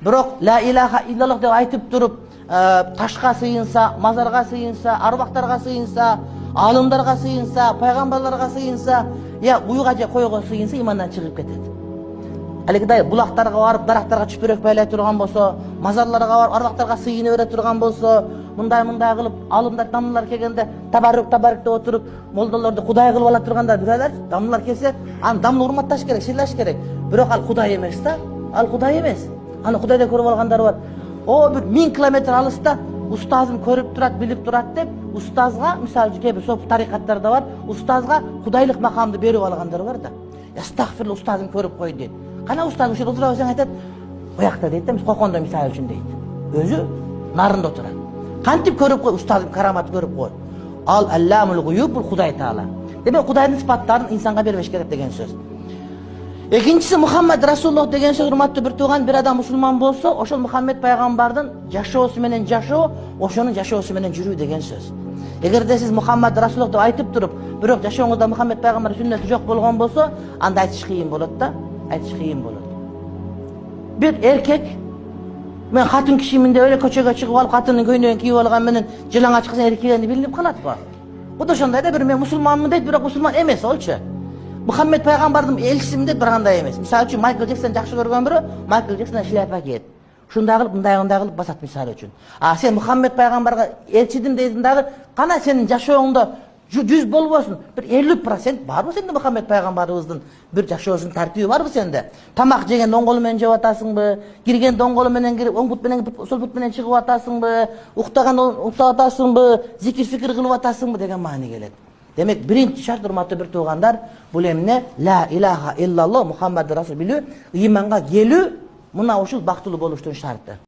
Бирок ла илаха иллаллах деп айтып туруп, ташка сыйынса, мазарга сыйынса, арбактарга сыйынса, алымдарга сыйынса, пайгамбарларга сыйынса, я уйга же койго сыйынса имандан чыгып кетет. Алегидай булактарга барып, дарактарга чүпөрөк байлай турган болсо, мазарларга барып, арбактарга сыйына бере турган болсо, мындай кылып, алымдар, тамлар келгенде табаррук деп отуруп, молдолорду кудай кылып ала турганда билелер, тамлар келсе, аны дамлы урматташ керек, сыйлаш керек. Бирок ал кудай эмес да, ал кудай эмес. Аны кудайда көрүп алгандар бар. О, бир 1000 километр алыста устазым көрүп турат, билип турат деп, устазга, мисалы кээ бир соф тарикаттарда бар, устазга кудайлык макамды берип алгандар бар да. Астагфирулла, устазым көрүп кой дейт. Кана устаз ушул отура берсең айтат, оякта дейт да, кокондо мисалы үчүн дейт. Өзү нарында отурат. Кантип көрүп кой, устазым карамат көрүп кой. Ал алламул гуюб, бул Кудай Таала. Демек Кудайдын сыпаттарын инсанга бербеш керек деген сөз. Экинчиси Мухаммад Расулуллах деген сөз, урматтуу бир тууган, бир адам мусулман болсо, ошол Мухаммед пайгамбардын жашоосу менен жашоо, ошонун жашоосу менен жүрүү деген сөз. Эгерде сиз Мухаммад Расулуллах деп айтып туруп, бирок жашооңузда Мухаммед пайгамбардын сүннөтү жок болгон болсо, анда айтыш кыйын болот да, айтыш кыйын болот. Бир эркек мен катын кишимин деп эле көчөгө чыгып алып, катынын көйнөгүн кийип алган менен жылаңач кыз эркегени билинип калат го. Бул да ошондой да, бир мен мусулманмын дейт, бирок мусулман эмес олчу. Мухаммед пайгамбардын элчисимин дейт, бир кандай эмес. Мисалы үчүн Майкл Джексон жакшы көргөн бирөө, Майкл Джексон шляпа кийет. Ушундай кылып, мындай кылып басат мисалы үчүн. А сен Мухаммед пайгамбарга элчидим дейсиң дагы, кана сенин жашооңдо 100 болбосун, бир 50% барбы сенде Мухаммед пайгамбарыбыздын бир жашоосунун тартиби барбы сенде? Тамак жеген оң колу менен жеп атасыңбы? Кирген оң колу менен кирип, оң бут менен сол бут менен чыгып атасыңбы? Уктаган уктап атасыңбы? Зикир фикир кылып атасыңбы деген маани келет. Демек биринчи шарт, урматтуу бир туугандар, бул эмне? Ла илаха иллаллах Мухаммад Расул билүү, ыйманга келүү, мына ушул бактылуу болуштун шарты.